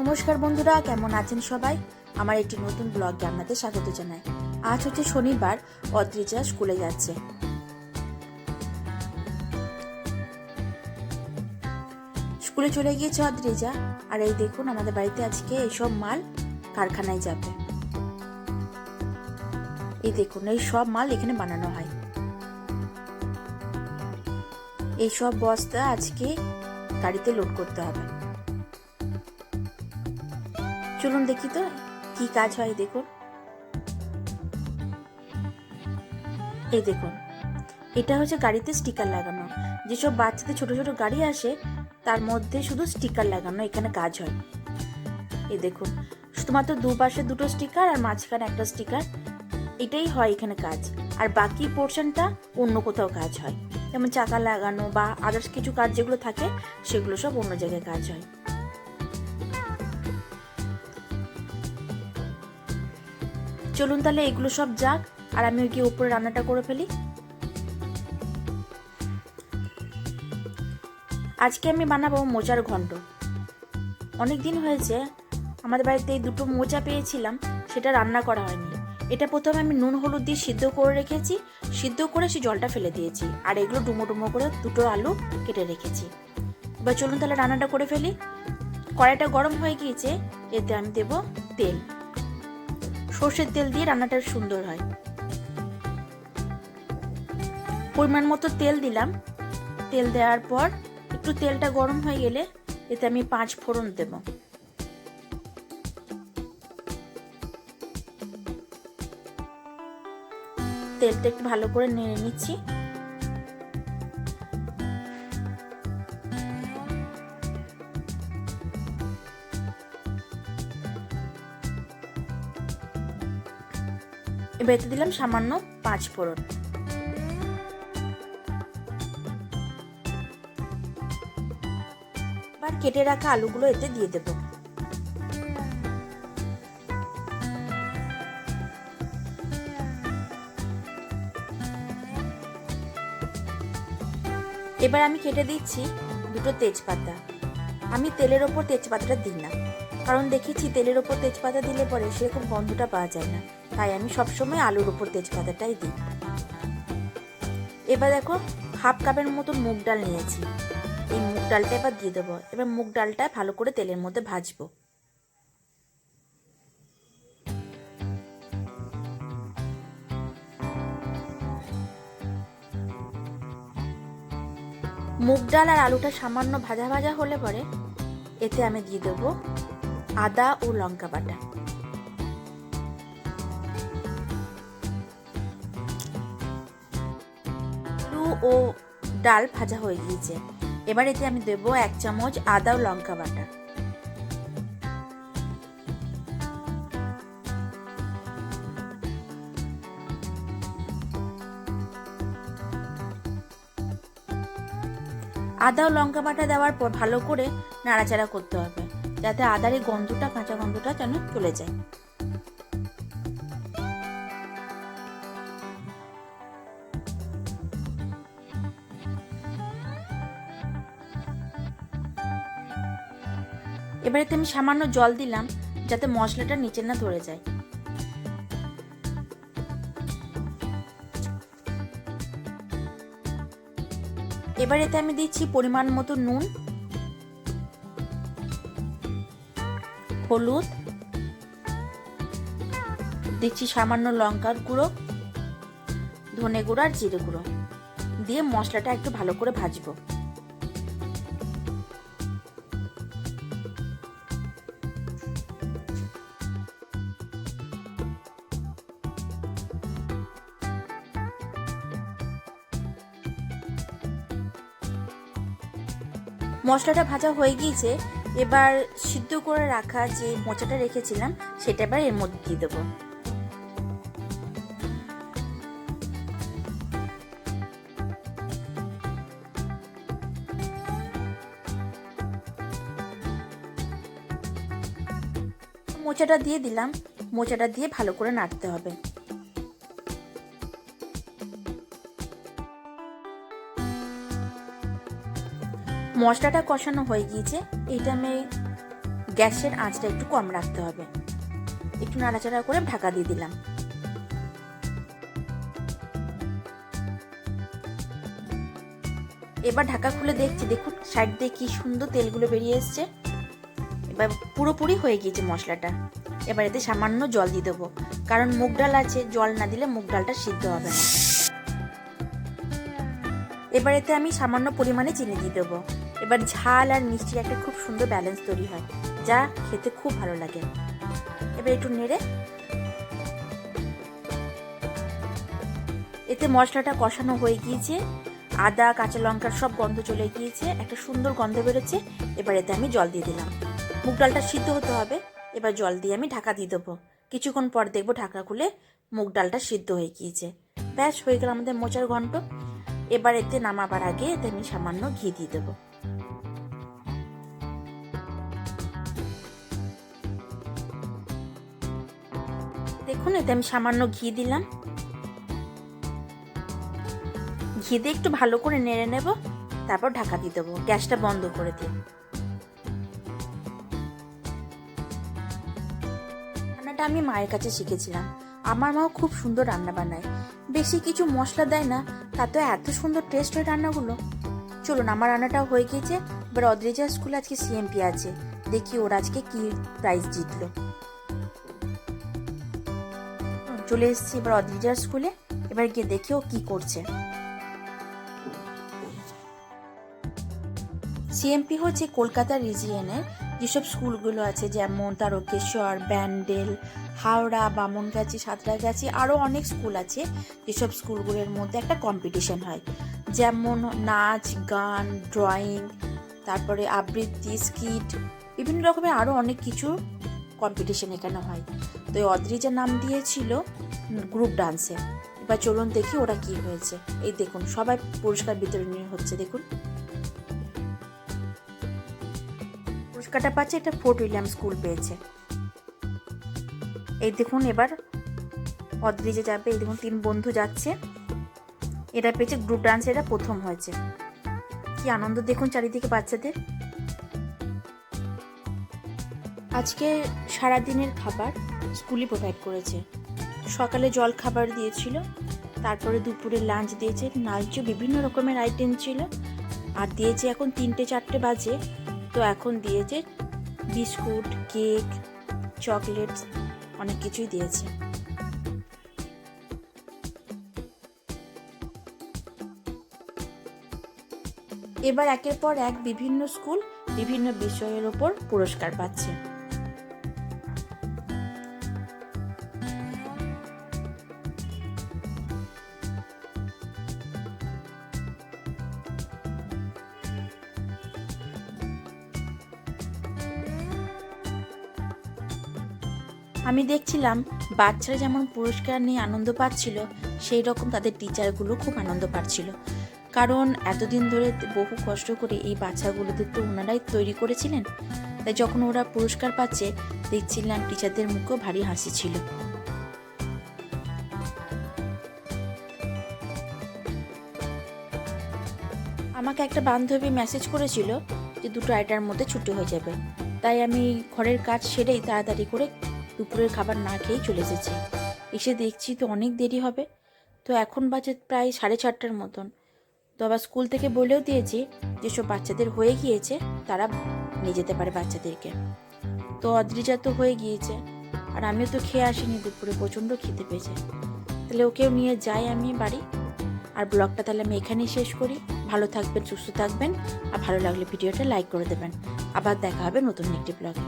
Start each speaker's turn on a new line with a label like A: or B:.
A: নমস্কার বন্ধুরা, কেমন আছেন সবাই? আমার একটি নতুন ব্লগে আপনাদের স্বাগত জানাই। আজ হচ্ছে শনিবার, অদ্রিজা স্কুলে যাচ্ছে। স্কুলে চলে গিয়েছে অদ্রিজা। আর এই দেখুন, আমাদের বাড়িতে আজকে এইসব মাল কারখানায় যাবে। এই দেখুন, এই সব মাল এখানে বানানো হয়। এই সব বস্তা আজকে গাড়িতে লোড করতে হবে। চলুন দেখি তো কি কাজ হয়। দেখুন, এই দেখুন, এটা হচ্ছে গাড়িতে স্টিকার লাগানো। যেসব বাচ্চাদের ছোট ছোট গাড়ি আসে তার মধ্যে শুধু স্টিকার লাগানো এখানে কাজ হয়। এই দেখুন, শুধুমাত্র দুপাশে দুটো স্টিকার আর মাঝখানে একটা স্টিকার, এটাই হয় এখানে কাজ। আর বাকি পোর্শনটা অন্য কোথাও কাজ হয়, যেমন চাকা লাগানো বা আদার্স কিছু কাজ যেগুলো থাকে সেগুলো সব অন্য জায়গায় কাজ হয়। চলুন তাহলে এগুলো সব যাক, আর আমি গিয়ে উপরে রান্নাটা করে ফেলি। আজকে আমি বানাবো মোচার ঘন্ট। অনেক দিন হয়েছে আমাদের বাড়িতে এই দুটো মোচা পেয়েছিলাম, সেটা রান্না করা হয়নি। এটা প্রথমে আমি নুন হলুদ দিয়ে সিদ্ধ করে রেখেছি, সিদ্ধ করে সেই জলটা ফেলে দিয়েছি। আর এগুলো ডুমো ডুমো করে দুটো আলু কেটে রেখেছি। এবার চলুন তাহলে রান্নাটা করে ফেলি। কড়াইটা গরম হয়ে গিয়েছে, এতে আমি দেব তেল। সর্ষের তেল দিয়ে রান্নাটা সুন্দর হয়। পরিমাণ মতো তেল দিলাম। তেল দেওয়ার পর একটু তেলটা গরম হয়ে গেলে এতে আমি 5 ফোড়ন দেব। তেলটা একটু ভালো করে নেড়ে নিচ্ছি। এবার এতে দিলাম সামান্য 5 ফোড়ন। এবার কেটে রাখা আলুগুলো এতে দিয়ে দেব। এবার আমি কেটে দিচ্ছি দুটো তেজপাতা। আমি তেলের ওপর তেজপাতাটা দিই না, কারণ দেখেছি তেলের ওপর তেজপাতা দিলে পরে সেরকম গন্ধটা পাওয়া যায় না। তাই আমি সবসময় আলুর ওপর তেজপাতাটাই দিই। এবার দেখো, হাফ কাপের মতো মুগ ডাল নিয়েছি। এই মুগ ডালটা এবার দিয়ে দেবো। এবার মুগ ডালটা ভালো করে তেলের মধ্যে ভাজবো। মুগ ডাল আর আলুটা সামান্য ভাজা ভাজা হলে পরে এতে আমি দিয়ে দেবো আদা ও লঙ্কা বাটা। আলু ও ডাল ভাজা হয়ে গিয়েছে। এবার এতে আমি দেবো 1 চামচ আদা ও লঙ্কা বাটা। আদা ও লঙ্কা বাটা দেওয়ার পর ভালো করে নাড়াচাড়া করতে হবে, যাতে আদার এই গন্ধটা, কাঁচা গন্ধটা যেন চলে যায়। এবারে আমি সামান্য জল দিলাম, যাতে মশলাটা নিচে না ধরে যায়। এবার এতে আমি দিচ্ছি পরিমাণ মতো নুন, হলুদ, দিচ্ছি সামান্য লঙ্কার গুঁড়ো, ধনে গুঁড়ো আর জিরে গুঁড়ো দিয়ে মশলাটা একটু ভালো করে ভাজবো। মশলাটা ভাজা হয়ে গিয়েছে। এবার সিদ্ধ করে রাখা যে মোচাটা রেখেছিলাম সেটা এবার এর মধ্যে দিয়ে দেবো। মোচাটা দিয়ে দিলাম। মোচাটা দিয়ে ভালো করে নাড়তে হবে। মশলাটা কষানো হয়ে গিয়েছে। এইটা আমি গ্যাসের আঁচটা একটু কম রাখতে হবে। একটু নাড়াচাড়া করে ঢাকা দিয়ে দিলাম। এবার ঢাকা খুলে দেখছি, দেখুন সাইড দিয়ে কি সুন্দর তেলগুলো বেরিয়ে এসছে। এবার পুরোপুরি হয়ে গিয়েছে মশলাটা। এবার এতে সামান্য জল দিয়ে দেবো, কারণ মুগ ডাল আছে, জল না দিলে মুগ ডালটা সিদ্ধ হবে না। এবার এতে আমি সামান্য পরিমাণে চিনি দিয়ে দেবো। এবার ঝাল আর মিষ্টির একটা খুব সুন্দর ব্যালেন্স তৈরি হয়, যা খেতে খুব ভালো লাগে। এবার একটু নেড়ে এতে মশলাটা কষানো হয়ে গিয়েছে, আদা কাঁচা লঙ্কার সব গন্ধ চলে গিয়েছে, একটা সুন্দর গন্ধ বেরোচ্ছে। এবার এতে আমি জল দিয়ে দিলাম। মুগ ডালটা সিদ্ধ হতে হবে, এবার জল দিয়ে আমি ঢাকা দিয়ে দেবো। কিছুক্ষণ পর দেখবো ঢাকা খুলে মুগ ডালটা সিদ্ধ হয়ে গিয়েছে। ব্যাস হয়ে গেল আমাদের মোচার ঘন্ট। এবার এতে নামাবার আগে এতে আমি সামান্য ঘি দিয়ে দেবো। দেখুন এতে আমি সামান্য ঘি দিলাম। ঘি দিয়ে একটু ভালো করে নেড়ে নেব, তারপর ঢাকা দিয়ে দেবো, গ্যাসটা বন্ধ করে দিয়ে। রান্নাটা আমি মায়ের কাছে শিখেছিলাম। আমার মাও খুব সুন্দর রান্না বানায়, বেশি কিছু মশলা দেয় না, তাতে এত সুন্দর টেস্ট হয় রান্নাগুলো। চলুন, আমার রান্নাটাও হয়ে গিয়েছে। এবার অদ্রিজা স্কুলে আজকে সিএমপি আছে, দেখি ওরা আজকে কি প্রাইজ জিতলো। চলে এসেছি এবার অদ্রিজার স্কুলে, এবার গিয়ে দেখি ও কি করছে। সিএমপি হচ্ছে কলকাতা রিজিয়নের যেসব স্কুলগুলো আছে, যেমন তারকেশ্বর, ব্যান্ডেল, হাওড়া, বামনগাছি, সাঁতরাগাছি, আরও অনেক স্কুল আছে। যেসব স্কুলগুলোর মধ্যে একটা কম্পিটিশন হয়, যেমন নাচ, গান, ড্রয়িং, তারপরে আবৃত্তি, স্কিট, বিভিন্ন রকমের আরও অনেক কিছু কম্পিটিশন এখানে হয়। তো অদ্রিজা নাম দিয়েছিল গ্রুপ ডান্সে। এবার চলুন দেখি ওরা কি হয়েছে। এই দেখুন সবাই পুরস্কার বিতরণী হচ্ছে, দেখুন পুরস্কারটা পাচ্ছে, এটা ফোর্ট উইলিয়াম স্কুল পেয়েছে। এই দেখুন এবার অদ্রিজা যাবে, এই দেখুন 3 বন্ধু যাচ্ছে, এটা পেয়েছে গ্রুপ ডান্সে, এটা প্রথম হয়েছে। কি আনন্দ দেখুন চারিদিকে বাচ্চাদের। আজকে সারাদিনের খাবার স্কুলই প্রোভাইড করেছে। সকালে জল খাবার দিয়েছিল, তারপরে দুপুরে লাঞ্চ দিয়েছে, লাঞ্চে বিভিন্ন রকমের আইটেম ছিল, আর দিয়েছে এখন 3-4 বাজে, তো এখন দিয়েছে বিস্কুট, কেক, চকলেট, অনেক কিছুই দিয়েছে। এবার একের পর এক বিভিন্ন স্কুল বিভিন্ন বিষয়ের ওপর পুরস্কার পাচ্ছে। আমি দেখছিলাম বাচ্চারা যেমন পুরস্কার নিয়ে আনন্দ পাচ্ছিল, সেই রকম তাদের টিচারগুলো খুব আনন্দ পাচ্ছিল। কারণ এতদিন ধরে বহু কষ্ট করে এই বাচ্চাগুলোদের তো ওনারাই তৈরি করেছিলেন, তাই যখন ওরা পুরস্কার পাচ্ছে দেখছিলাম টিচারদের মুখেও ভারী হাসি ছিল। আমাকে একটা বান্ধবী মেসেজ করেছিল যে 2-2:30টার মধ্যে ছুটি হয়ে যাবে, তাই আমি ঘরের কাজ সেরেই তাড়াতাড়ি করে দুপুরের খাবার না খেয়েই চলে এসেছি। এসে দেখছি তো অনেক দেরি হবে, তো এখন বাজে প্রায় 4:30টার মতন। তো আবার স্কুল থেকে বলেও দিয়েছি যেসব বাচ্চাদের হয়ে গিয়েছে তারা নিয়ে যেতে পারে বাচ্চাদেরকে। তো অদ্রিজা তো হয়ে গিয়েছে, আর আমিও তো খেয়ে আসিনি, দুপুরে প্রচণ্ড খেতে পেয়েছে। তাহলে ওকেও নিয়ে যাই আমি বাড়ি। আর ব্লগটা তাহলে আমি এখানেই শেষ করি। ভালো থাকবেন, সুস্থ থাকবেন, আর ভালো লাগলে ভিডিওটা লাইক করে দেবেন। আবার দেখা হবে নতুন একটি ব্লগে।